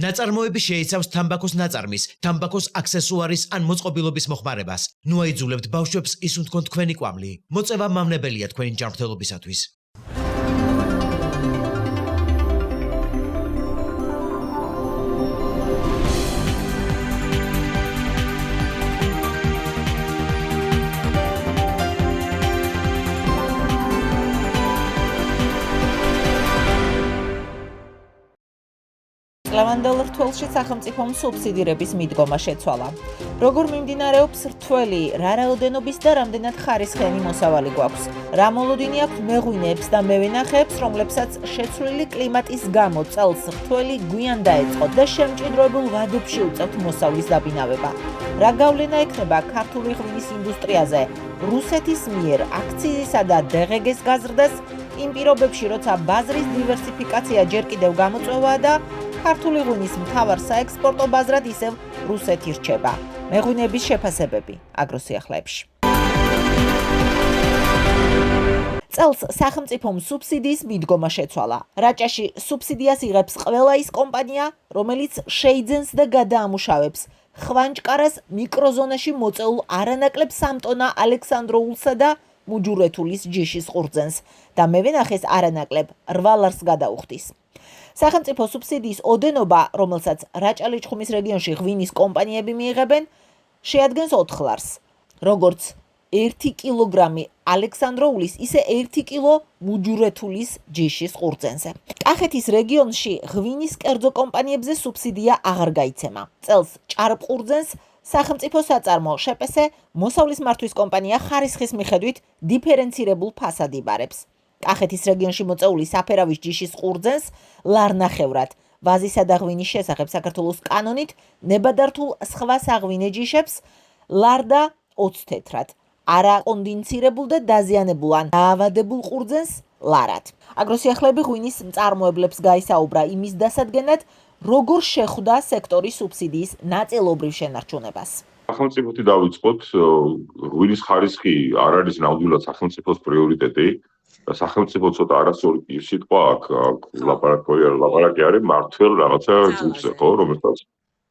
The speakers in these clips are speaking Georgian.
ნაწარმოები შეიცავს თამბაქოს ნაწარმის, თამბაქოს აქსესუარის ან მოწყობილობის მოხმარებას. ნუ აიძულებთ ბავშვებს ისუნთქონ თქვენი კვამლი. მოწევა მამნებელია თქვენი ჯანმრთელობისათვის. ლევანდელ რთველში სახელმწიფომ სუბსიდირების მიდგომა შეცვალა. როგორ მიმდინარეობს რთველი, რა რაოდენობის და რამდენად ხარისხიანი მოსავალი გვაქვს? რა მოლოდინი აქვს მეღვინეებს და მევენახეებს, რომლებსაც შეცვლილი კლიმატის გამო წელს რთველი გვიან დაეწყო და შემჭიდროებულ ვადებში უწევთ მოსავლის დაბინავება? რა გავლენა ექნება ქართული ღვინის ინდუსტრიაზე რუსეთის მიერ აქციზისა და დღგ-ს გაზრდას იმ პირობებში, როცა ბაზრის დივერსიფიკაცია ჯერ კიდევ გამოწვევაა და ქართული ღვინის მთავარ საექსპორტო ბაზრად ისევ რუსეთი რჩება. მეღვინეების შეფასებები აგროსიახლეებში. წელს სახელმწიფომ სუბსიდიის მიდგომა შეცვალა. რაჭაში სუბსიდიას იღებს ყველა ის კომპანია, რომელიც შეიძენს და გადაამუშავებს ხვანჭკარას მიკროზონაში მოწეულ არანაკლებ 3 ტონა ალექსანდროულსა და მუჯურეთულის ჯიშის ყურძენს და მევენახეს არანაკლებ 8 ლარს გადაუხდის. სახელმწიფო სუბსიდიის ოდენობა, რომელსაც რაჭა-ლეჩხუმის რეგიონში ღვინის კომპანიები მიიღებენ, შეადგენს 4 ლარს. როგორც 1 კილოგრამი ალექსანდროულის, ისე 1 კილო მუჯურეთულის ჯიშის ყურძენზე. კახეთის რეგიონში ღვინის კერძო კომპანიებზე სუბსიდია აღარ გაიცემა. წელს ჭარბყურძენს სახელმწიფო საწარმო შპს მოსავლის მართვის კომპანია ხარისხის მიხედვით დიფერენცირებულ ფასად იბარებს. კახეთის რეგიონში მოწეული საფერავის ჯიშის ყურძენს ლარნახევრად, ვაზისა და ღვინის შესახებ საქართველოს კანონით ნებადართულ სხვა საღვინე ჯიშებს ლარ და 20 თეთრად, არაკონდენსირებულ და დაზიანებულ ან დაავადებულ ყურძენს ლარად. აგროსიახლეები ღვინის მწარმოებლებს გაისაუბრა იმის დასადგენად, როგორ შეხვდა სექტორი სუბსიდიის ნაწილობრივ შენარჩუნებას. სახელმწიფოთი დავიწყოთ, ღვინის ხარისხი არ არის ნამდვილად სახელმწიფოს პრიორიტეტი. სახელმწიფო ცოტა არასწორი სიტყვა აქ ლაპარაკი არის მართლ რაღაცა ჯგუფზე, ხო,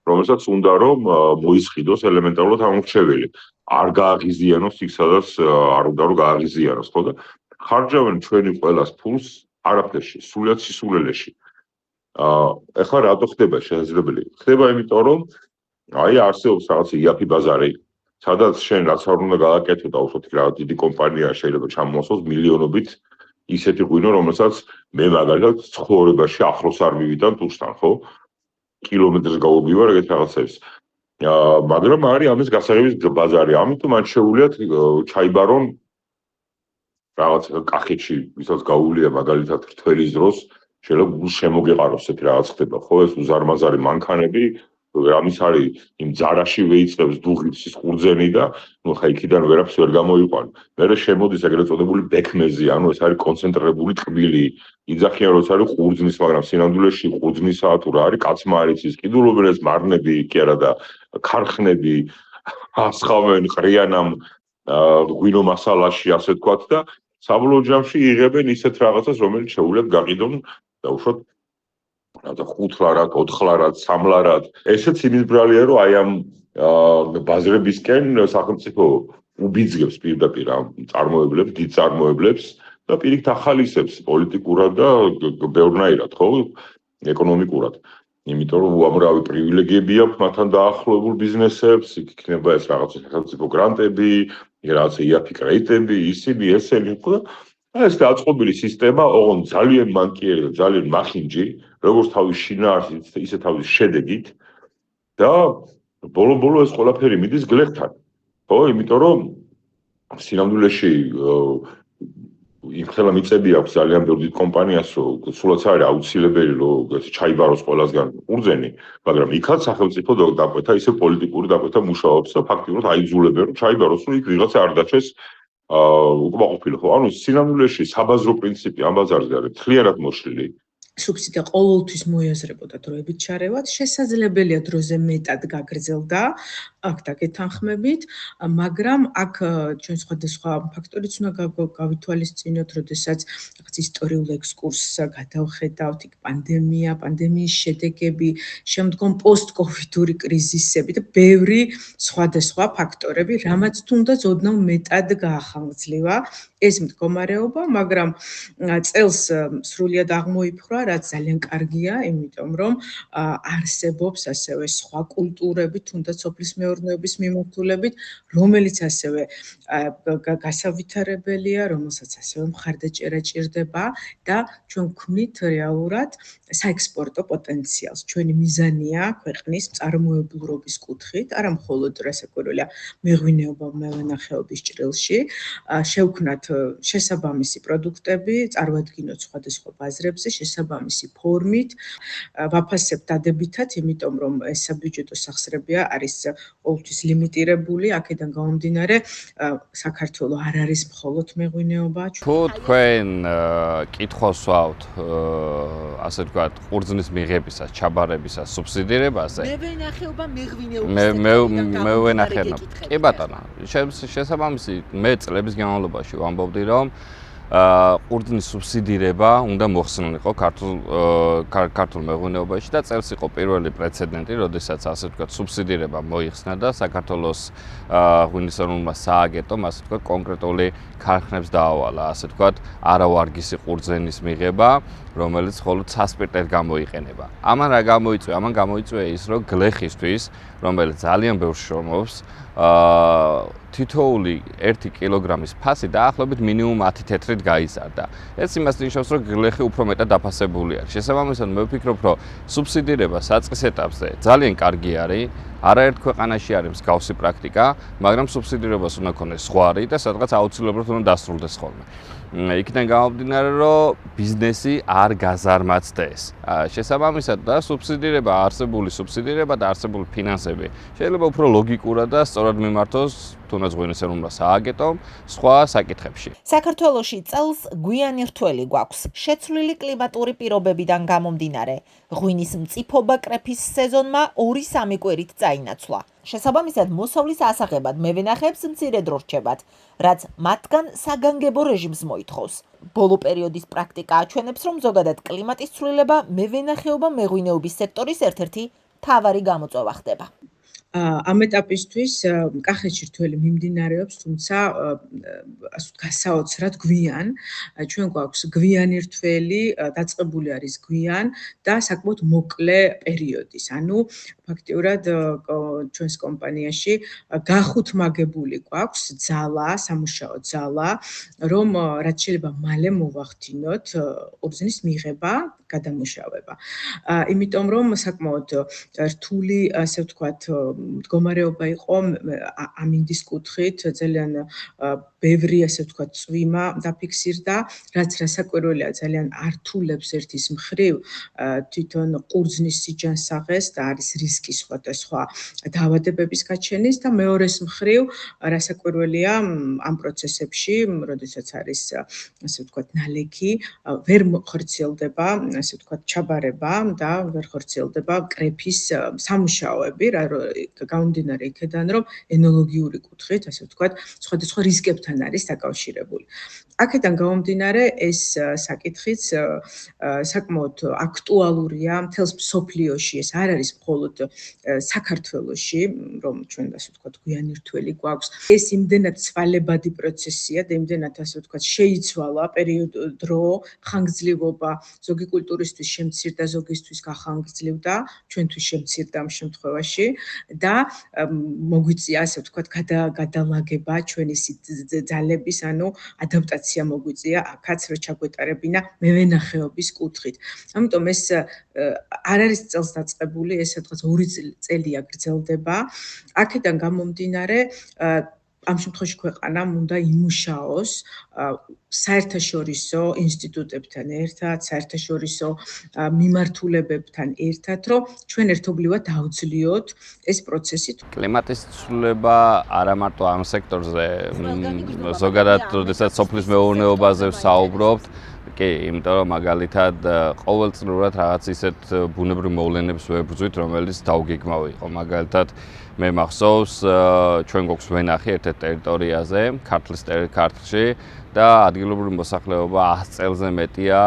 რომელსაც უნდა რომ მოისყიდოს ელემენტარულად ამორჩეველი. არ გააღიზიანოს იქ, სადაც არ უნდა რომ გააღიზიანოს, ხო და ხარჯავენ ჩვენი ყველას ფულს არაფერში, სულიად სისულელეში. ეხლა რატო ხდება შესაძლებელი? ხდება იმიტომ რომ არსებობს რაღაც იაფი ბაზარი, სადაც შენ რაც არ უნდა გააკეთო და უშოთ რა დიდი კომპანია შეიძლება ჩამოსოს მილიონობით ისეთი ღვინო, რომელსაც მე მაგალითად ცხოვრებაში ახლოს არ მივიდან თურსთან, ხო? კილომეტრს გავუბივარ ეგეთ რაღაცებს. მაგრამ არის ამის გასაღების ბაზარი. ამიტომ მან შეუულიათ ჩაიბარონ რაღაც კახეთში, ვისაც გაუვლია მაგალითად რთველის დროს, შეიძლება შემოგეყაროს ესეთი რაღაც ხდება, ხო? ეს უზარმაზარი მანქანები ამის არის იმ ძარაში ვეიწყებს დუღიცის ყურძენი და ნუ ხა იქიდან ვერაფერს ვერ გამოიყვან. მერე შემოდის ეგრეთ წოდებული ბექმეზი, ანუ ეს არის კონცენტრირებული ტკბილი. იძახიან რომ ეს არის ყურძნის, მაგრამ სინამდვილეში ყურძნისაა თუ რა არის, კაცმა არ იცის. კიდურობენ ეს მარნები კი არა და ქარხნები ასხავენ ყრიანამ ღვინო მასალაში, ასე ვთქვათ და საბოლოო ჯამში იღებენ ისეთ რაღაცას, რომელიც შეუულიათ გაყიდონ და უშოთ 5 ლარად, 4 ლარად, 3 ლარად. ესეც იმის ბრალია, რომ აი ამ ბაზრებისკენ სახელმწიფო უბიძგებს პირდაპირ ამ წარმოებლებს, დიდ წარმოებლებს და პირიქით ახალისებს პოლიტიკურად და ბევრნაირად, ხო, ეკონომიკურად. იმიტომ რომ უამრავი პრივილეგიები აქვს მათთან დაახლოებულ ბიზნესებს, იქნება ეს რაღაც სახელმწიფო გრანტები, რაღაცა იაფი კრედიტები, ისინი ესენი, ხო და ეს დაწყობილი სისტემა, ოღონდ ძალიან მანკიერი და ძალიან მახინჯი, როგორც თავის შინაარსით, ისე თავის შედეგით და ბოლო-ბოლო ეს ყველაფერი მიდის გლეხთან. ხო, იმიტომ რომ სინამდვილეში იმხელა მიწები აქვს ძალიან ბევრ დიდ კომპანიას, რომ სულაც არის აუცილებელი, რომ ჩაიბაროს ყველასგან ყურძენი, მაგრამ იქაც სახელმწიფო დაკვეთა, ისე პოლიტიკური დაკვეთა მუშაობს და ფაქტიურად აიძულებენ, რომ ჩაიბაროს, რომ იქ ვიღაცა არ დაჩეს უკმაყოფილო, ხო? ანუ სინამდვილეში საბაზრო პრინციპი ამ ბაზარზე არის მთლიანად მოშლილი. სუბსიდია ყოველთვის მოიაზრებოდა დროებით ჩარევად, შესაძლებელია დროზე მეტად გაგრძელდა აქ დაგეთანხმებით, მაგრამ აქ ჩვენ სხვადასხვა ფაქტორიც უნდა გავითვალისწინოთ, როდესაც რაღაც ისტორიულ ექსკურსს გადავხედავთ, იქ პანდემია, პანდემიის შედეგები, შემდგომ პოსტკოვიდური კრიზისები და ბევრი სხვადასხვა ფაქტორები, რამაც თუნდაც ოდნავ მეტად გაახანგძლива ეს მდგომარეობა, მაგრამ წელს სრულიად აღმოიფხვრა, რაც ძალიან კარგია, იმიტომ რომ არსებობს ასევე სხვა კულტურები, თუნდაც სოფლის მეურნეობის მიმართულებით, რომელიც ასევე გასავითარებელია, რომელსაც ასევე მხარდაჭერა ჭირდება და ჩვენ ვქმნით რეალურად საექსპორტო პოტენციალს. ჩვენი მიზანია ქვეყნის მწარმოებლურობის კუთხით, არა მხოლოდ რასაკვირველია მეღვინეობა, მევენახეობის ჭრილში, შევქმნათ შესაბამისი პროდუქტები, წარვადგინოთ სხვადასხვა ბაზრებზე, შესაბამისი ფორმით, ვაფასებთ დადებითად, იმიტომ რომ ეს საბიუჯეტო სახსრებია არის ყოველთვის ლიმიტირებული, აქედან გამომდინარე, საქართველოს არ არის მხოლოდ მეღვინეობა. თუ თქვენ კითხვას ვსვავთ, ასე ვთქვათ, ყურძნის მიღებისას, ჩაბარებისას, სუბსიდირებაზე, მევენახეობა, მეღვინეობის მევენახეობა. კი ბატონო, შესაბამისი მე წლების განმავლობაში ვამბობდი, რომ ყურძნის სუბსიდირება უნდა მოხსნილიყო ქართულ მეღვინეობაში და წელს იყო პირველი პრეცედენტი, როდესაც ასე ვთქვათ, სუბსიდირება მოიხსნა და საქართველოს ღვინის ეროვნულმა სააგენტომ ასე ვთქვათ, კონკრეტული ქარხნებს დაავალა, ასე ვთქვათ, არავარგისი ყურძნის მიღება, რომელიც მხოლოდ სასპირტად გამოიყენება. ამან რა გამოიწვია? ამან გამოიწვია ის, რომ გლეხისთვის, რომელიც ძალიან ბევრს შრომობს, თითოეული 1 კილოგრამის ფასი დაახლოებით მინიმუმ 10 თეთრით გაიზარდა. ეს იმას ნიშნავს, რომ გლეხი უფრო მეტად დაფასებული არის. შესაბამისად, მე ვფიქრობ, რომ სუბსიდირება საწყის ეტაპზე ძალიან კარგი არის. არაერთ ქვეყანაში არის მსგავსი პრაქტიკა, მაგრამ სუბსიდირებას უნდა ქონდეს ზღვარი და სადღაც აუცილებლად უნდა დასრულდეს ხოლმე. იქიდან გამომდინარე, რომ ბიზნესი არ გაზარმაცდეს. შესაბამისად და სუბსიდირება, არსებული სუბსიდირება და არსებული ფინანსები შეიძლება უფრო ლოგიკურად და სწორად მიმართოს თუნდაც ღვინის ეროვნულ სააგენტომ სხვა საკითხებში. საქართველოში წელს გვიანი რთველი გვაქვს. შეცვლილი კლიმატური პირობებიდან გამომდინარე, ღვინის მწიფობა კრეფის სეზონმა 2-3 კვირით წაინაცვლა. შესაბამისად, მოსავლის ასაღებად მევენახეებს მცირედ დრო რჩებათ, რაც მათგან საგანგებო რეჟიმს მოითხოვს. ბოლო პერიოდის პრაქტიკა აჩვენებს, რომ ზოგადად კლიმატის ცვლილება მევენახეობა მეღვინეობის სექტორის ერთ-ერთი მთავარი გამოწვევა ხდება. ამ ეტაპისთვის კახეთში რთველი მიმდინარეობს, თუმცა გასაოცრად გვიან. ჩვენ გვაქვს გვიანი რთველი, დაწყებული არის გვიან და საკმაოდ მოკლე პერიოდის. ანუ ფაქტიურად ჩვენს კომპანიაში გახუთმაგებული გვაქვს ძალა, სამუშაო ძალა, რომ რაც შეიძლება მალე მოვახდინოთ ყურძნის მიღება, გადამუშავება. იმიტომ რომ საკმაოდ რთული, ასე ვთქვათ, მდგომარეობა იყო ამინდის კუთხით, ძალიან ბევრი, ასე ვთქვათ, წვიმა დაფიქსირდა, რაც რასაკვირველია ძალიან ართულებს ერთის მხრივ თვითონ ყურძნის სიჯანსაღეს და არის რისკი სხვადასხვა დაავადებების გაჩენის და მეორეს მხრივ რასაკვირველია ამ პროცესებში, როდესაც არის, ასე ვთქვათ, ნალექი, ვერ ხორციელდება, ასე ვთქვათ, ჩაბარება და ვერ ხორციელდება კრეფის სამუშაოები, გამომდინარე იქედან, რომ ენოლოგიური კუთხით, ასე ვთქვათ, სხვადასხვა რისკებთან არის დაკავშირებული. აქედან გამომდინარე, ეს საკითხიც საკმაოდ აქტუალურია მთელს მსოფლიოში, ეს არ არის მხოლოდ საქართველოში, რომ ჩვენ ასე ვთქვათ, გვიანი რთველი გვაქვს. ეს იმდენად ცვალებადი პროცესია და იმდენად, ასე ვთქვათ, შეიცვალა დრო, ხანგრძლივობა, ზოგი კულტურისთვის შემცირდა, ზოგისთვის გახანგრძლივდა, ჩვენთვის შემცირდა ამ შემთხვევაში და მოგვიწია, ასე ვთქვათ, გადალაგება ჩვენი ძალების, ანუ ადაპტაცია მოგვიწია აქაც, რომ ჩაგვეტარებინა მევენახეობის კუთხით. ამიტომ ეს არ არის წელს დაწყებული, ეს სადღაც 2 წელია გრძელდება. აქედან გამომდინარე, ამ შემთხვევაში ქვეყანამ უნდა იმუშაოს საერთაშორისო ინსტიტუტებთან ერთად, საერთაშორისო მიმართულებებთან ერთად, რომ ჩვენ ერთობლივად დავძლიოთ ეს პროცესი. კლიმატის ცვლილება არა მარტო ამ სექტორზე, ზოგადად, როდესაც სოფლის მეურნეობაზე ვსაუბრობთ, კი, იმიტომ რომ მაგალითად ყოველწლიურად რაღაც ისეთ ბუნებრივ მოვლენებს ვებრძვით, რომელიც დაუგეგმავი იყო. მაგალითად მე მახსოვს ჩვენ გვაქვს ვენახი ერთ-ერთ ტერიტორიაზე, ქართლში და ადგილობრივი მოსახლეობა 100 წელზე მეტია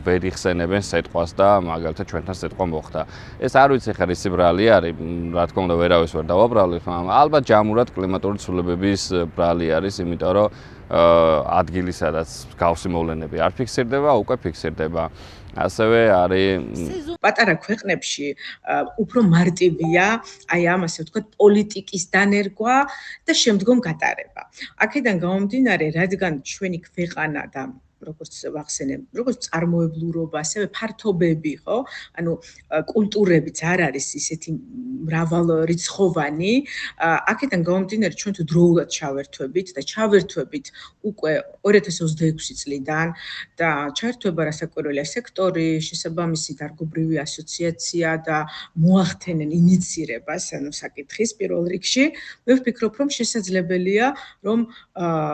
ვერ იხსენებენ სიტყვას და მაგალითად ჩვენთან სიტყვა მოხდა. ეს არ ვიცი ხა რისი ბრალი არის, რა თქმა უნდა ვერავის ვერ დავაბრალებ, მაგრამ ალბათ ჯამურად კლიმატური ცვლილებების ბრალი არის, იმიტომ რომ ადგილი სადაც გავსი მოვლენები არ ფიქსირდება, უკვე ფიქსირდება. ასევე არის პატარა ქვეყნებში უფრო მარტივია აი ამ ასე ვთქვათ პოლიტიკის დანერგვა და შემდგომ გატარება. აქედან გამომდინარე, რადგან ჩვენი ქვეყანა და როგორც ვახსენებ, როგორც წარმოებლურობა, ასევე ფართობები, ხო? ანუ კულტურებიც არ არის ისეთი მრავალრიცხოვანი. აქედან გამომდინარე, ჩვენ თუ დროულად ჩავერთვებით და ჩავერთვებით უკვე 2026 წლიდან და ჩაერთვება რასაკვირველია სექტორი, შესაბამისი დარგობრივი ასოციაცია და მოახდენენ ინიცირებას, ანუ საკითხის პირველ რიგში, მე ვფიქრობ, რომ შესაძლებელია, რომ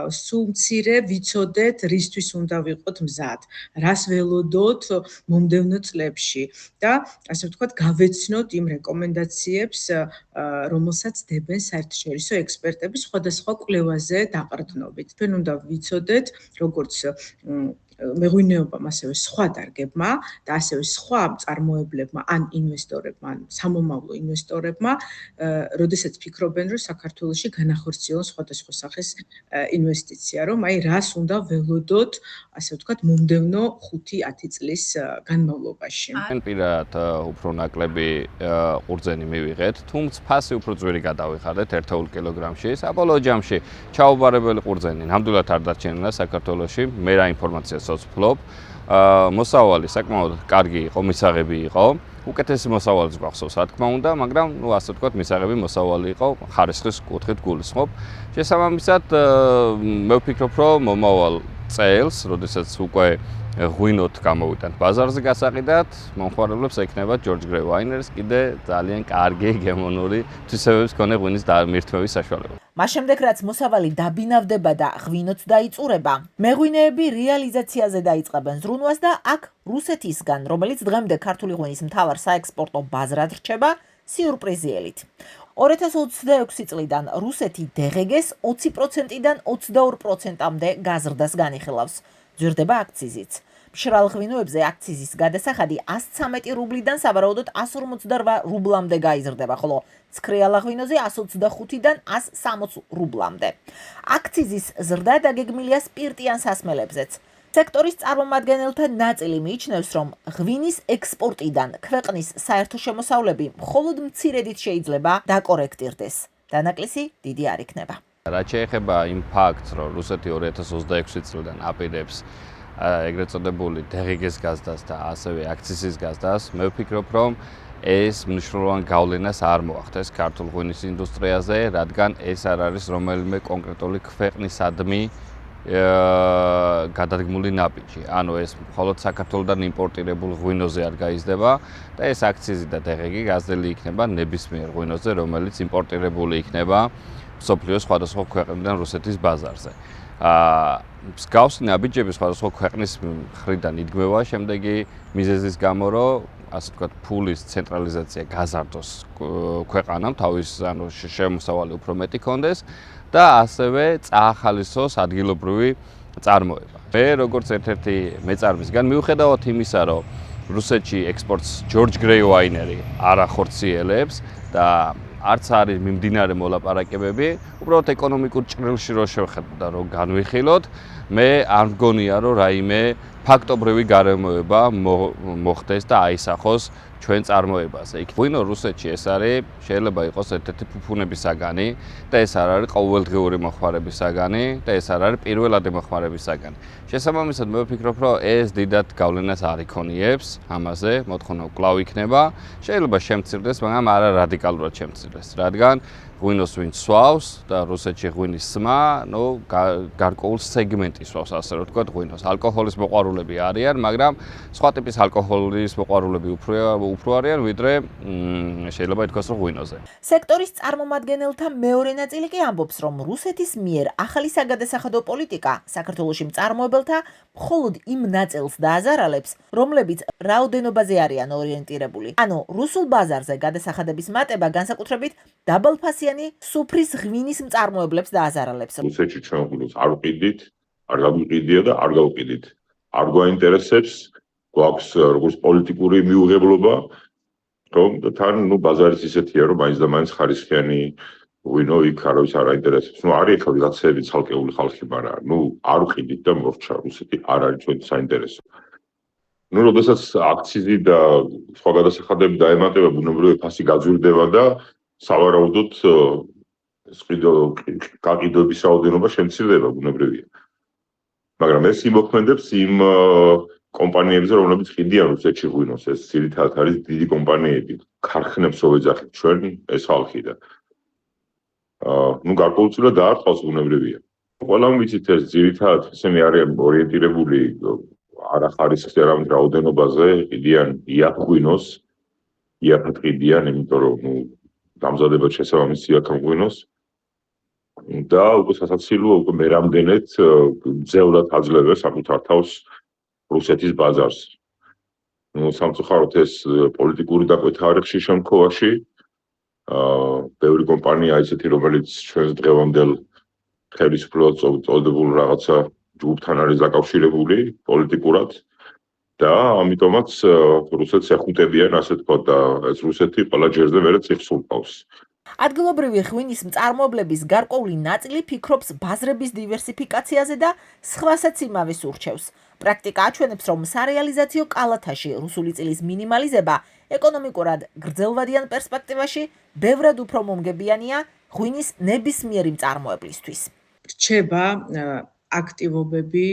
სულ მცირე ვიცოდეთ, რისთვის უნდა ვიყოთ მზად, რას ველოდოთ მომდევნო წლებში და ასე ვთქვათ, გავეცნოთ იმ რეკომენდაციებს, რომელსაც დებენ საერთაშორისო ექსპერტები სხვადასხვა კვლევაზე დაყრდნობით. ჩვენ უნდა ვიცოდეთ, როგორც მეღვინეობამ, ასევე სხვა დარგებმა და ასევე სხვა წარმოებლებმა, ან ინვესტორებმა, ან სამომავლო ინვესტორებმა, როდესაც ფიქრობენ, რომ საქართველოში განახორციელონ სხვადასხვა სახის ინვესტიცია, რომ აი რას უნდა ველოდოთ, ასე ვთქვათ, მომდევნო 5-10 წლის განმავლობაში. ჩვენ პირადად უფრო ნაკლები ყურძენი მივიღეთ, თუმცა ფასი უფრო ძვირი გადავიხადეთ 1 კილოგრამში. საბოლოო ჯამში ჩაუბარებელი ყურძენი ნამდვილად არ დარჩენილა საქართველოში. მე რა ინფორმაციას ვფლობ, მოსავალი საკმაოდ კარგი იყო, მისაღები იყო. უკეთესი მოსავალიც გვახსოვს, რა თქმა უნდა, მაგრამ ასე ვთქვათ, მისაღები მოსავალი იყო, ხარისხის კუთხით გულისხმობ. შესაბამისად, მე ვფიქრობ, რომ მომავალ წელს, როდესაც უკვე ღვინოთ გამოვიტანთ ბაზარზე გასაყიდად, მომხმარებლებს ექნება George Gray Wineries კიდე ძალიან კარგი გემონური თვისებების მქონე ღვინის მირთმევის საშუალება. მას შემდეგ, რაც მოსავალი დაბინავდება და ღვინოც დაიწურება, მეღვინეები რეალიზაციაზე დაიწყებენ ზრუნვას და აქ რუსეთისგან, რომელიც დღემდე ქართული ღვინის მთავარ საექსპორტო ბაზრად რჩება, სიურპრიზიელით. 2026 წლიდან რუსეთი DGG-ს 20%-დან 22%-მდე გაზრდას განიხილავს. ძვირდება აქციზიც. მშრალ ღვინოებზე აქციზის გადასახადი 113 რუბლიდან სავარაუდოდ 158 რუბლამდე გაიზრდება, ხოლო ცქრიალა ღვინოზე 125-დან 160 რუბლამდე. აქციზის ზრდა დაგეგმილია სპირტიან სასმელებზეც. სექტორის წარმომადგენელთა ნაწილი მიიჩნევს, რომ ღვინის ექსპორტიდან ქვეყნის საერთო შემოსავლები მხოლოდ მცირედით შეიძლება დაკორექტირდეს. დანაკლისი დიდი არ იქნება. რაც შეეხება იმ ფაქტს, რომ რუსეთი 2026 წლიდან აპირებს ეგრეთ წოდებული DGG-ს გაზდას და ასევე აქციზის გაზდას, მე ვფიქრობ, რომ ეს მნიშვნელოვან გავლენას არ მოახდენს ქართულ ღვინის ინდუსტრიაზე, რადგან ეს არ არის რომელიმე კონკრეტული ქვეყნისადმი გადადგმული ნაბიჯი. ანუ ეს მხოლოდ საქართველოსდან იმპორტირებულ ღვინოზე არ გაიზრდება და ეს აქციზი და DGG გაზრდილი იქნება ნებისმიერ ღვინოზე, რომელიც იმპორტირებული იქნება მსოფლიოს სხვადასხვა ქვეყნიდან რუსეთის ბაზარზე. მსგავსი ნაბიჯები სხვადასხვა ქვეყნის მხრიდან იდგმება შემდეგი მიზეზის გამო, რომ ასე ვთქვათ, ფულის ცენტრალიზაცია გაზარდოს ქვეყანამ, თავის ანუ შემოსავალი უფრო მეტი კონდეს და ასევე წაახალისოს ადგილობრივი წარმოება. მე როგორც ერთ-ერთი მეწარმისგან მიუხედავად იმისა, რომ რუსეთში ექსპორტს George Gray Winery არ ახორციელებს და არც არის მიმდინარე მოლაპარაკებები, უბრალოდ ეკონომიკურ ჭრილში რო შევხედოთ, რომ განვიხილოთ, მე არ მგონია, რომ რაიმე ფაქტობრივი გარემოება მოხდეს და აისახოს ჩვენ წარმოებაზე. იქ ღვინო რუსეთში ეს არის, შეიძლება იყოს ერთ-ერთი ფუფუნების საგანი და ეს არ არის ყოველდღიური მოხმარების საგანი და ეს არ არის პირველადი მოხმარების საგანი. შესაბამისად, მე ვფიქრობ, რომ ეს დიდად გავლენას არ იქონიებს ამაზე, მოთხოვნა კვლავ იქნება. შეიძლება შემცირდეს, მაგრამ არა რადიკალურად შემცირდეს, რადგან ღვინოს ვინც სვავს და რუსეთში ღვინის სმა, გარკვეულ სეგმენტის სვავს, ასე რომ ვთქვათ, ღვინოს. ალკოჰოლის მოყვარულები არიან, მაგრამ სხვა ტიპის ალკოჰოლის მოყვარულები უფრო არიან, ვიდრე შეიძლება ითქვას, რომ ღვინოზე. სექტორის წარმომადგენელთა მეორე ნაწილი კი ამბობს, რომ რუსეთის მიერ ახალი საგადასახადო პოლიტიკა საქართველოში მწარმოებელთა მხოლოდ იმ ნაწილს დააზარალებს, რომლებიც რაოდენობაზე არიან ორიენტირებული. ანუ რუსულ ბაზარზე გადასახადების მატება განსაკუთრებით დაბალფასიანი სუფრის ღვინის მწარმოებლებს დააზარალებს. რუსეთში ჩვენ ღვინოს არ ვყიდით, არ გავიყიდია და არ გავყიდით. არ გვაინტერესებს, გვაქვს როგორც პოლიტიკური მიუღებლობა, რომ თან ბაზარიც ისეთია, რომ მაინც და მაინც ხარისხიანი ღვინო იქ არავის არ აინტერესებს. არის ახლა ვიღაცები ცალკეული ხალხი, მაგრამ არ ვყიდით და მორჩა რუსეთი არ არის ჩვენი საინტერესო. როდესაც აქციზი და სხვა გადასახადები დაემატება, ბუნებრივი ფასი გაძვირდება და სავარაუდოდ გაყიდვების რაოდენობა შემცირდება, ბუნებრივია. მაგრამ ეს იმოქმედებს იმ კომპანიებზე, რომლებიც ყიდიან რუსეთში ღვინოს, ეს ძირითადად არის დიდი კომპანიები, ქარხნებს ვეძახით ჩვენ ეს ხალხი და გარკვეულწილად დაარტყავს, ბუნებრივია. ყველამ ვიცით ეს ძირითადად ისინი არიან ორიენტირებული არახარისხზე, არამედ რაოდენობაზე, ყიდიან იაფ ღვინოს, იაფად ყიდიან, იმიტომ რომ დამზადება შესაბამისი აქ ღვინოს და უკვე სასაცილოა, უკვე მე რამდენად ძევლად აძლევს საკუთარ თავს რუსეთის ბაზარს. სამწუხაროდ ეს პოლიტიკური დაკვეთა არის ხშირ შემთხვევაში. ბევრი კომპანია ისეთი, რომელიც ჩვენს დღევანდელ ხელისუფლებას წოდებულ რაღაცა ჯგუფთან არის დაკავშირებული პოლიტიკურად და ამიტომაც რუსეთს ეხუტებიან, ასე თქვა და ეს რუსეთი ყველა ჯერზე მერე წიხს ურყავს. ადგილობრივი ღვინის მწარმოებლების გარკვეული ნაწილი ფიქრობს ბაზრების დივერსიფიკაციაზე და სხვასაც იმავეს ურჩევს. პრაქტიკა აჩვენებს, რომ სარეალიზაციო კალათაში რუსული წილის მინიმალიზება ეკონომიკურად გრძელვადიან პერსპექტივაში ბევრად უფრო მომგებიანია ღვინის ნებისმიერი მწარმოებლისთვის. რჩება აქტივობები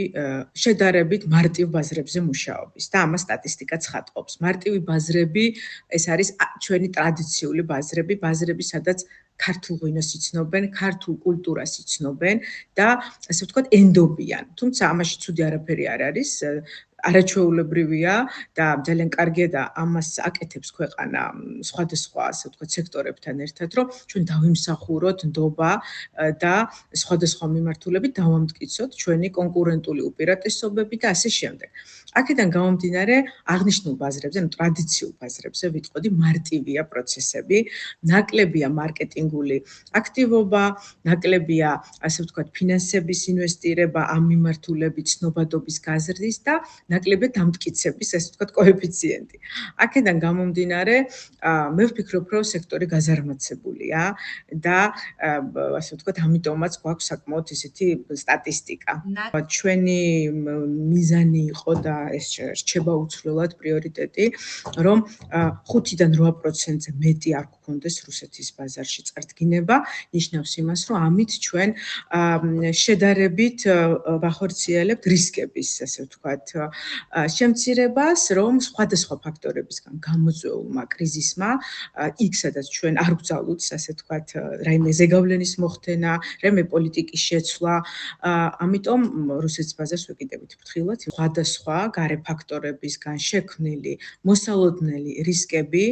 შედარებით მარტივ ბაზრებზე მუშაობის და ამას სტატისტიკაც ხატობს. მარტივი ბაზრები ეს არის ჩვენი ტრადიციული ბაზრები, სადაც ქართულ ღვინოს იცნობენ, ქართულ კულტურას იცნობენ და ასე ვთქვათ ენდობიან. თუმცა ამაში ცუდი არაფერი არ არის. არაჩვეულებრივია და ძალიან კარგია და ამას აკეთებს ქვეყანა სხვადასხვა ასე ვთქვათ სექტორებთან ერთად, რომ ჩვენ დავიმსახუროთ ნდობა და სხვადასხვა მიმართულებით დავამტკიცოთ ჩვენი კონკურენტული უპირატესობები და ასე შემდეგ. აქედან გამომდინარე აღნიშნულ ბაზრებზე, ტრადიციულ ბაზრებზე ვიტყოდი მარტივია პროცესები, ნაკლებია მარკეტინგული აქტივობა, ნაკლებია ასე ვთქვათ ფინანსების ინვესტირება ამ მიმართულებით ცნობადობის გაზრდის და ნაკლებია დამტკიცების, ასე ვთქვათ, კოეფიციენტი. აქედან გამომდინარე, მე ვფიქრობ, რომ სექტორი გაზარმაცებულია და ასე ვთქვათ, ამიტომაც გვაქვს საკმაოდ ისეთი სტატისტიკა. ჩვენი მიზანი იყო და ეს რჩება უცვლელად პრიორიტეტი, რომ 5-დან 8%-ზე მეტი არ გქონდეს რუსეთის ბაზარში წარდგინება, ნიშნავს იმას, რომ ამით ჩვენ შედარებით ვახორციელებთ რისკების, ასე ვთქვათ, შემცირებას, რომ სხვადასხვა ფაქტორებისგან გამოწვეულმა კრიზისმა, იქ სადაც ჩვენ არ გვძალუთ, ასე ვთქვათ, რაიმე ზეგავლენის მოხდენა, რაიმე პოლიტიკის შეცვლა, ამიტომ რუსეთის ბაზარს ვეკიდებით ფრთხილად სხვადასხვა გარე ფაქტორებისგან შექმნილი მოსალოდნელი რისკები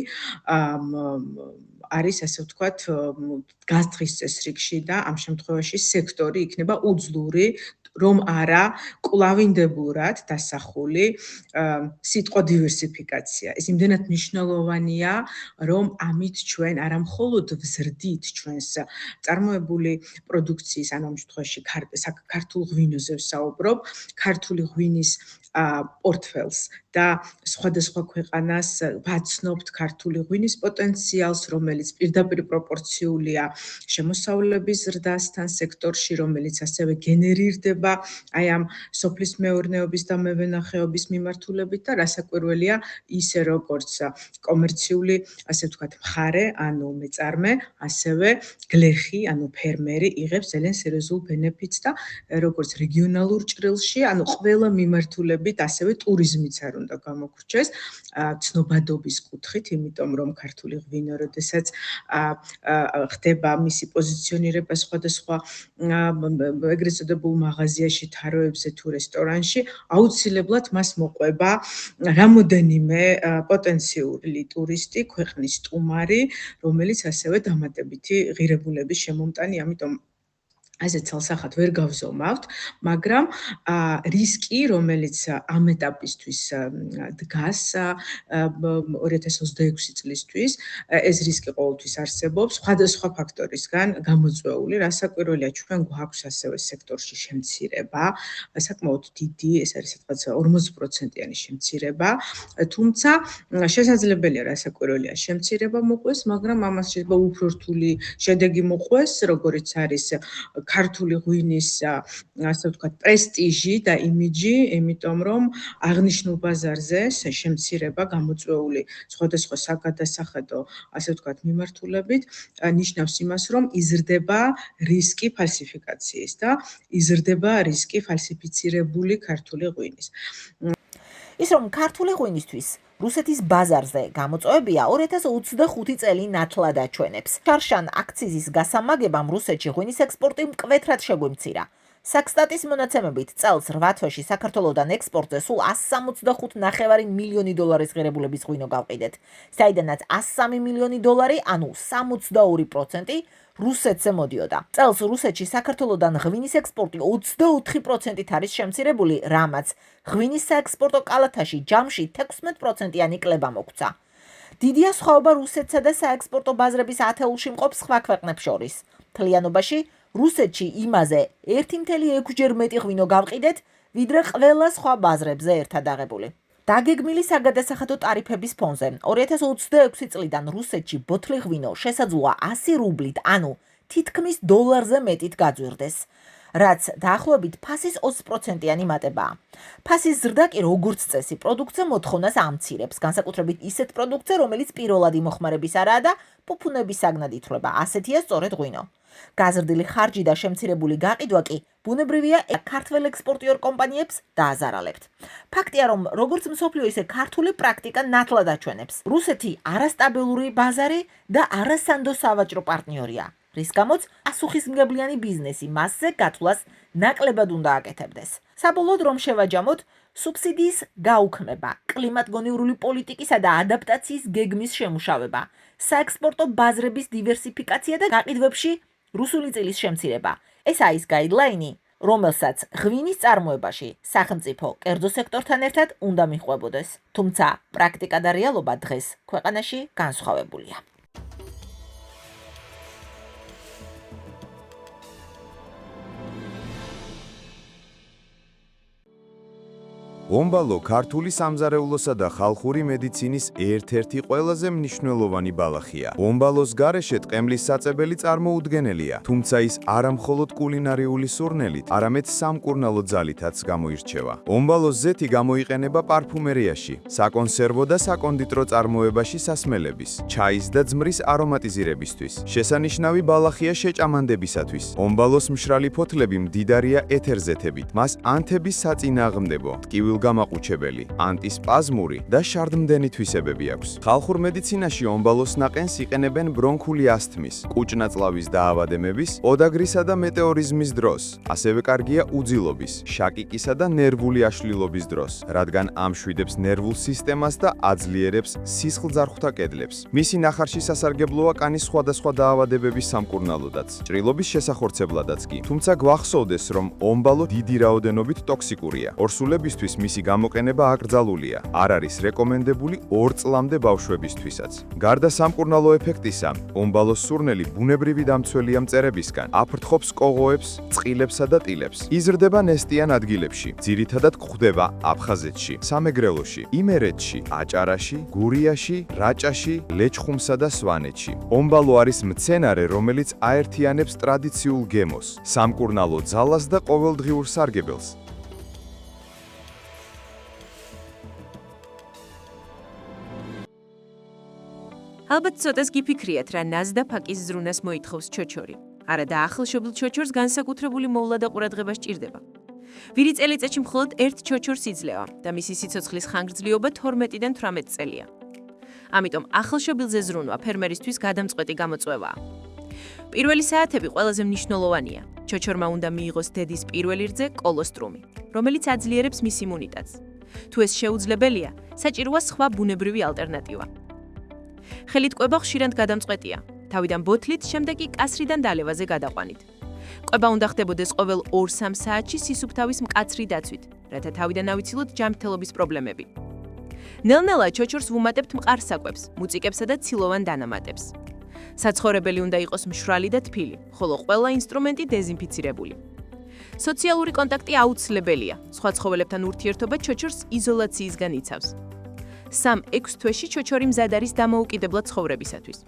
არის, ასე ვთქვათ, გასწრის წესრიგში და ამ შემთხვევაში სექტორი იქნება უძლური, რომ არა კვლავინდებურად დასახული სიტყვა დივერსიფიკაცია. ეს იმდენად მნიშვნელოვანია, რომ ამით ჩვენ არა მხოლოდ ვზრდით ჩვენს წარმოებული პროდუქციის, ანუ ამ შემთხვევაში ქართულ ღვინოზე ვსაუბრობ, ქართული ღვინის პორტფელს და სხვადასხვა ქვეყანას ვაცნობთ ქართული ღვინის პოტენციალს, რომელიც პირდაპირ პროპორციულია შემოსავლების ზრდასთან სექტორში, რომელიც ასევე გენერირდება იზრდება აი ამ სოფლის მეურნეობის და მევენახეობის მიმართულებით და რასაკვირველია ისე როგორც კომერციული, ასე ვთქვათ, მხარე, ანუ მეწარმე, ასევე გლეხი, ანუ ფერმერი იღებს ძალიან სერიოზულ ბენეფიტს და როგორც რეგიონალურ ჭრილში, ანუ ყველა მიმართულებით, ასევე ტურიზმიც არ უნდა გამოგვრჩეს, ცნობადობის კუთხით, იმიტომ რომ ქართული ღვინო, როდესაც ხდება მისი პოზიციონირება სხვადასხვა ეგრეთ წოდებულ მაღაზიაში, თაროებზე თუ რესტორანში, აუცილებლად მას მოყვება რამოდენიმე პოტენციური ტურისტი, ქვეყნის სტუმარი, რომელიც ასევე დამატებითი ღირებულების შემომტანი, ამიტომ ასეთ ცალსახად ვერ გავზომავთ, მაგრამ რისკი, რომელიც ამ ეტაპისთვის დგას 2026 წლისთვის, ეს რისკი ყოველთვის არსებობს, სხვადასხვა ფაქტორისგან გამოწვეული, რასაკვირველია, ჩვენ გვაქვს ასევე სექტორში შემცირება, საკმაოდ დიდი, ეს არის სადღაც 40%-იანი შემცირება, თუმცა შესაძლებელია რასაკვირველია შემცირება მოყვეს, მაგრამ ამას შეიძლება უფრო რთული შედეგი მოყვეს, როგორიც არის ქართული ღვინის, ასე ვთქვათ, პრესტიჟი და იმიჯი, იმიტომ რომ აღნიშნულ ბაზარზე შემცირება გამოწვეული სხვადასხვა საგადასახადო, ასე ვთქვათ, მიმართულებით, ნიშნავს იმას, რომ იზრდება რისკი ფალსიფიკაციის და იზრდება რისკი ფალსიფიცირებული ქართული ღვინის. ის რომ ქართული ღვინისთვის რუსეთის ბაზარზე გამოწვევებია 2025 წელი ნათლად აჩვენებს. შარშან აქციზის გასამაგებამ რუსეთში ღვინის ექსპორტი მკვეთრად შეგვიმცირა. საქსტატის მონაცემებით წელს 8 თვეში საქართველოსთან ექსპორტზე სულ 165.5 მილიონი დოლარის ღირებულების ღვინო გავყიდეთ, საიდანაც 103 მილიონი დოლარი, ანუ 62% რუსეთზე მოდიოდა. წელს რუსეთში საქართველოსთან ღვინის ექსპორტი 24%-ით არის შემცირებული, რამაც ღვინის საექსპორტო კალათაში ჯამში 16%-იანი კლება მოგვცა. დიდია სხვაობა რუსეთსა და საექსპორტო ბაზრების ათეულში მყოფ სხვა ქვეყნებს შორის. მთლიანობაში რუსეთში იმაზე 1.6 მეტი ღვინო გავყიდეთ, ვიდრე ყველა სხვა ბაზრებზე ერთად აღებული. დაგეგმილი საგადასახადო ტარიფების ფონზე 2026 წლიდან რუსეთში ბოთლი ღვინო შესაძლოა 100 რუბლით, ანუ თითქმის $1-ზე მეტით გაძვირდეს, რაც დაახლოებით ფასის 20%-იანი მატებაა. ფასის ზრდა კი როგორც წესი პროდუქტზე მოთხოვნას ამცირებს, განსაკუთრებით ისეთ პროდუქტზე, რომელიც პირველადი მოხმარების არაა და ფუფუნების საგნად ითვლება, ასეთია სწორედ ღვინო. გაზრდილი ხარჯი და შემცირებული გაყიდვა კი ბუნებრივია ქართველ ექსპორტიორ კომპანიებს დააზარალებთ. ფაქტია, რომ როგორც მსოფლიო, ისე ქართული პრაქტიკა ნათლად აჩვენებს. რუსეთი არასტაბილური ბაზარი და არასანდო სავაჭრო პარტნიორია, რის გამოც პასუხისმგებლიანი ბიზნესი მასზე გათვლას ნაკლებად უნდა აკეთებდეს. საბოლოოდ რომ შევაჯამოთ, სუბსიდიის გაუქმება, კლიმატგონივრული პოლიტიკისა და ადაპტაციის გეგმის შემუშავება, საექსპორტო ბაზრების დივერსიფიკაცია და გაყიდვებში რუსული წილის შემცირება. ეს არის გაიდლაინი, რომელსაც ღვინის წარმოებაში სახელმწიფო კერძო სექტორთან ერთად უნდა მიჰყვებოდეს. თუმცა პრაქტიკა და რეალობა დღეს ქვეყანაში განსხვავებულია. ომბალო ქართული სამზარეულოსა და ხალხური მედიცინის ერთ-ერთი ყველაზე მნიშვნელოვანი ბალახია. ომბალოს გარეშე ტყემლის საწებელი წარმოუდგენელია, თუმცა ის არა მხოლოდ კულინარიული სურნელით, არამედ სამკურნალო ძალითაც გამოირჩევა. ომბალოს ზეთი გამოიყენება პარფუმერიაში, საკონსერვო და საკონდიტრო წარმოებაში სასმელების, ჩაის და ძმრის არომატიზირებისთვის. შესანიშნავი ბალახია შეჭამანდებისათვის. ომბალოს მშრალი ფოთლები მდიდარია ეთერზეთებით, მას ანთების საწინააღმდეგო, ტკივილ გამაყუჩებელი, ანტისპაზმური და შარდმდენი თვისებები აქვს. ხალხურ მედიცინაში ომბალოს ნაყენს იყენებენ ბრონქული ასთმის, კუჭნაწლავის დაავადებების, ოდაგრისა და მეტეორიზმის დროს. ასევე კარგია უძილობის, შაკიკისა და ნერვული აშლილობის დროს, რადგან ამშვიდებს ნერვულ სისტემას და აძლიერებს სისხლძარღვთა კედლებს. მისი ნახარში სასარგებლოა კანის სხვადასხვა დაავადებების სამკურნალოდაც, ჭრილობის შესახორცებლადაც კი. თუმცა გვახსოვდეს, რომ ომბალო დიდი რაოდენობით ტოქსიკურია. ორსულებისთვის მისი გამოყენება აკრძალულია. არ არის რეკომენდებული 2 წლამდე ბავშვებისთვისაც. გარდა სამკურნალო ეფექტისა, ომბალოს სურნელი ბუნებრივი დამცველია მწერებისგან, აფრთხობს კოღოებს, წყილებსა და ტილებს. იზრდება ნესტიან ადგილებში, ძირითადად გვხვდება აფხაზეთში, სამეგრელოში, იმერეთში, აჭარაში, გურიაში, რაჭაში, ლეჩხუმსა და სვანეთში. ომბალო არის მცენარე, რომელიც აერთიანებს ტრადიციულ გემოს, სამკურნალო ძალას და ყოველდღიურ სარგებელს. ალბათ ცოტას გიფიქრიათ, რა ნაზ და ფაკის ზრუნას მოითხოვს ჩოჩორი. არა და ახალშობილ ჩოჩორს განსაკუთრებული მოვლა და ყურადღება სჭირდება. ვირი წელიწადში მხოლოდ ერთ ჩოჩორს იძლევა და მისი სიცოცხლის ხანგრძლივობა 12-დან 18 წელია. ამიტომ ახალშობილზე ზრუნვა ფერმერისთვის გადამწყვეტი გამოწვევაა. პირველი საათები ყველაზე მნიშვნელოვანია. ჩოჩორმა უნდა მიიღოს დედის პირველი რძე კოლოსტრუმი, რომელიც აძლიერებს მის იმუნიტეტს. თუ ეს შეუძლებელია, საჭიროა სხვა ბუნებრივი ალტერნატივა. ხელით კვება ხშირად გადამწყვეტია. თავიდან ბოთლით, შემდეგ კი კასრიდან დალევაზე გადაყვანით. კვება უნდა ხდებოდეს ყოველ 2-3 საათში სისუფთავის მკაცრი დაცვით, რათა თავიდან ავიცილოთ ჯანმრთელობის პრობლემები. ნელ-ნელა ჩოჩორს ვუმატებთ მყარ საკვებს, მუწიკებსა და ცილოვან დანამატებს. საცხოვრებელი უნდა იყოს მშრალი და თბილი, ხოლო ყველა ინსტრუმენტი დეზინფიცირებული. სოციალური კონტაქტი აუცილებელია. სხვა ცხოველებთან ურთიერთობა ჩოჩორს იზოლაციისგან იცავს. 3-6 თვეში ჩოჩორი მზად არის დამოუკიდებლად ცხოვრებისათვის.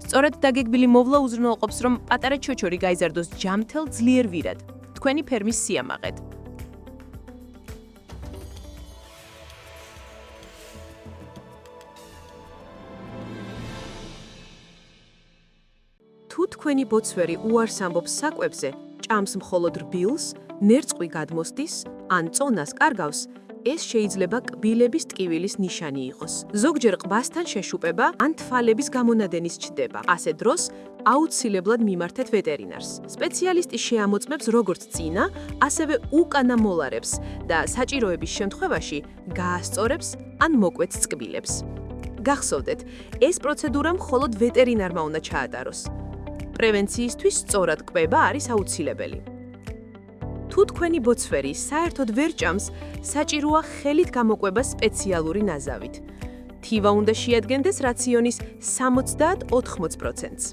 სწორედ დაგეგმილი მოვლა უზრუნველყოფს, რომ პატარა ჩოჩორი გაიზარდოს ჯამთელ ძლიერ ვირად, თქვენი ფერმის სიამაყედ. თუ თქვენი ბოცვერი უარს ამბობს საკვებზე, ჭამს მხოლოდ რბილს, ნერწყვი გადმოსდის, ან წონას კარგავს, ეს შეიძლება კბილების ტკივილის ნიშანი იყოს. ზოგჯერ ყბასთან შეშუპება ან თვალების გამონადენის ჩნდება. ასე დროს აუცილებლად მიმართეთ ვეტერინარს. სპეციალისტი შეამოწმებს როგორც წინა, ასევე უკანა მოლარებს და საჭიროების შემთხვევაში გაასწორებს ან მოკვეთს წკბილებს. გახსოვდეთ, ეს პროცედურა მხოლოდ ვეტერინარმა უნდა ჩაატაროს. პრევენციისთვის სწორად კვება არის აუცილებელი. თუ თქვენი ბოცვერი საერთოდ ვერ ჭამს, საჭიროა ხელით გამოკვება სპეციალური ნაზავით. თივა უნდა შეადგენდეს რაციონის 70-80%-ს.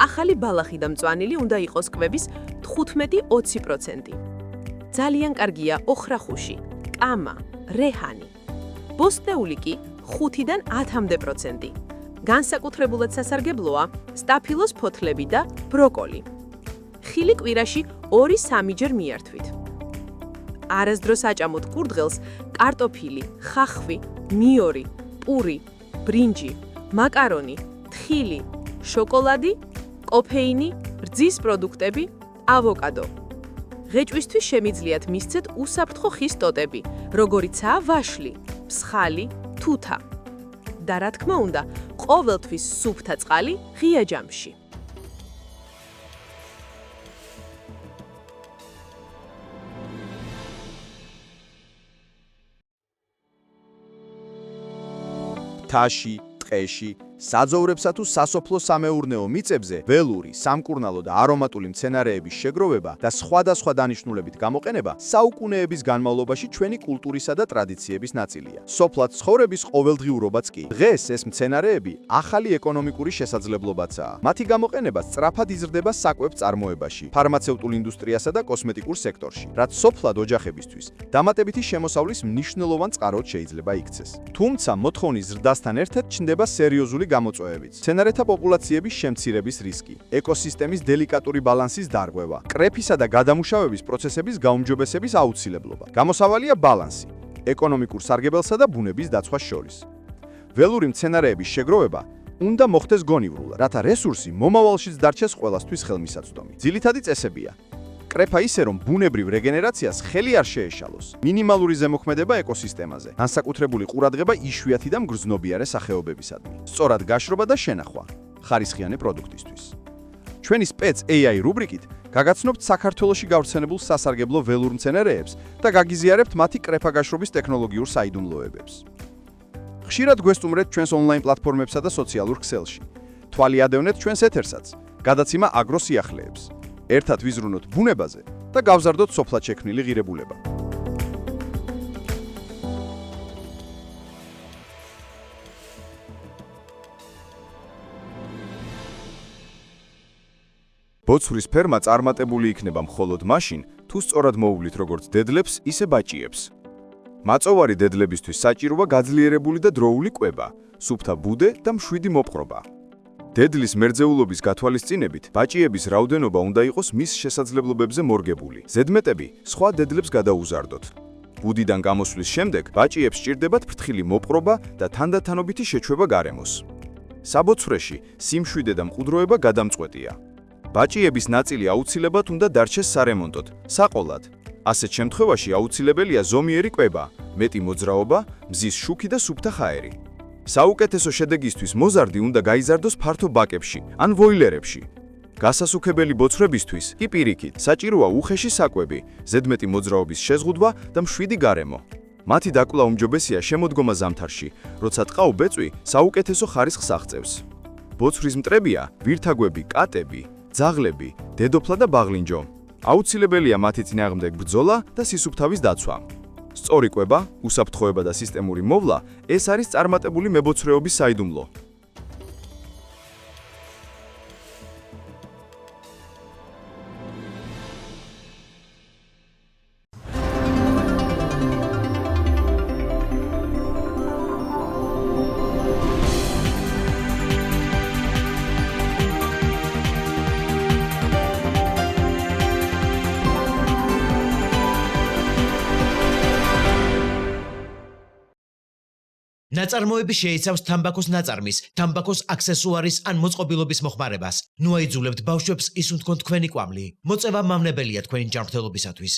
ახალი ბალახი და მწვანილი უნდა იყოს კვების 15-20%. ძალიან კარგია ოხრახუში, კამა, რეჰანი. ბოსტნეული კი 5-დან 10%. განსაკუთრებულად სასარგებლოა სტაფილოს ფოთლები და ბროკოლი. ხილი კვირაში 2-3 ჯერ მიართვით. არასდროს აჭამოთ კურდღელს კარტოფილი, ხახვი, მიორი, პური, ბრინჯი, მაკარონი, თხილი, შოკოლადი, კოფეინი, რძის პროდუქტები, ავოკადო. ღეჭვისთვის შემიძლიათ მისცეთ უსაფრთხო ხის ტოტები, როგორიცაა ვაშლი, ფსხალი, თუთა. და რა თქმა უნდა, ყოველთვის სუფთა წყალი ღია ჯამში. თაში, ტყეში, საძოვრებსა თუ სასოფლო სამეურნეო მიწებზე ველური, სამკურნალო და არომატული მცენარეების შეგროვება და სხვადასხვა დანიშნულებით გამოყენება საუკუნეების განმავლობაში ჩვენი კულტურისა და ტრადიციების ნაწილია. სოფლად ცხოვრების ყოველდღიურობაც კი. დღეს ეს მცენარეები ახალი ეკონომიკური შესაძლებლობაცაა. მათი გამოყენება სწრაფად იზრდება საკვებ წარმოებაში, ფარმაცევტულ ინდუსტრიასა და კოსმეტიკურ სექტორში, რაც სოფლად ოჯახებისთვის დამატებითი შემოსავლის მნიშვნელოვან წყაროდ შეიძლება იქცეს. თუმცა მოთხოვნის ზრდასთან ერთად ჩნდება სერიოზული გამოწვევებით. მცენარეთა პოპულაციების შემცირების რისკი, ეკოსისტემის დელიკატური ბალანსის დარღვევა, კრეფისა და გადამუშავების პროცესების გაუმჯობესების აუცილებლობა. გამოსავალია ბალანსი ეკონომიკურ სარგებელსა და ბუნების დაცვას შორის. ველური მცენარეების შეგროვება უნდა მოხდეს გონივრულად, რათა რესურსი მომავალშიც დარჩეს ყველასთვის ხელმისაწვდომი. ძირითადი წესებია: კრეფა ისე, რომ ბუნებრივ რეგენერაციას ხელი არ შეეშალოს. მინიმალური ზემოქმედება ეკოსისტემაზე. განსაკუთრებული ყურადღება იშვიათი და მგრძნობიარე სახეობებისადმი. სწორად გაშრობა და შენახვა ხარისხიანი პროდუქტისთვის. ჩვენი სპეც AI რუბრიკით გაგაცნობთ საქართველოში გავრცელებულ სასარგებლო ველურ მცენარეებს და გაგიზიარებთ მათი კრეფა გაშრობის ტექნოლოგიურ საიდუმლოებებს. ხშირად გვესტუმრეთ ჩვენს ონლაინ პლატფორმებსა და სოციალურ ქსელში. თვალი ადევნეთ ჩვენს ეთერსაც, გადაცემა აგროსიახლეებს. ერთად ვიზრუნოთ ბუნებაზე და გავზარდოთ სოფლად შექმნილი ღირებულება. ბოცვრის ფერმა წარმატებული იქნება მხოლოდ მაშინ, თუ სწორად მოუვლით როგორც დედლებს, ისე ბაჭიებს. მაწოვარი დედლებისთვის საჭიროა გაძლიერებული და დროული კვება, სუფთა ბუდე და მშვიდი მოპყრობა. დედლის მერძეულობის გათვალისწინებით, ბაჭიების რაოდენობა უნდა იყოს მის შესაძლებლობებზე მორგებული. ზედმეტები სხვა დედლებს გადაუზარდოთ. ბუდიდან გამოსვლის შემდეგ ბაჭიებს სჭირდებათ ფრთხილი მოპყრობა და თანდათანობითი შეჩვევა გარემოს. საბოცვრეში სიმშვიდე და მყუდროება გადამწყვეტია. ბაჭიების ნაწილი აუცილებლად უნდა დარჩეს სარემონტოდ, საყოლად. ასეთ შემთხვევაში აუცილებელია ზომიერი კვება, მეტი მოძრაობა, მზის შუქი და სუფთა ხაერი. საუკეთესო შედეგისთვის მოზარდი უნდა გაიზარდოს ფართო ბაკებში ან ვოილერებში. გასასუქებელი ბოცვრებისთვის კი პირიქით საჭიროა უხეში საკვები, ზედმეტი მოძრაობის შეზღუდვა და მშვიდი გარემო. მათი დაკვლა უმჯობესია შემოდგომა ზამთარში, როცა ტყაო ბეწვი საუკეთესო ხარისხს აღწევს. ბოცვრის მტრებია ვირთაგვები, კატები, ძაღლები, დედოფლა და ბაღლინჯო. აუცილებელია მათი წინააღმდეგ ბრძოლა და სისუფთავის დაცვა. სწორი კვება, უსაფრთხოება და სისტემური მოვლა ეს არის წარმატებული მებოცვრეობის საიდუმლო. ნაწარმოები შეიცავს თამბაქოს ნაწარმის, თამბაქოს აქსესუარის ან მოწყობილობის მოხმარებას. ნუ აიძულებთ ბავშვებს ისუნთქონ თქვენი კვამლი. მოწევა მავნებელია თქვენი ჯანმრთელობისათვის.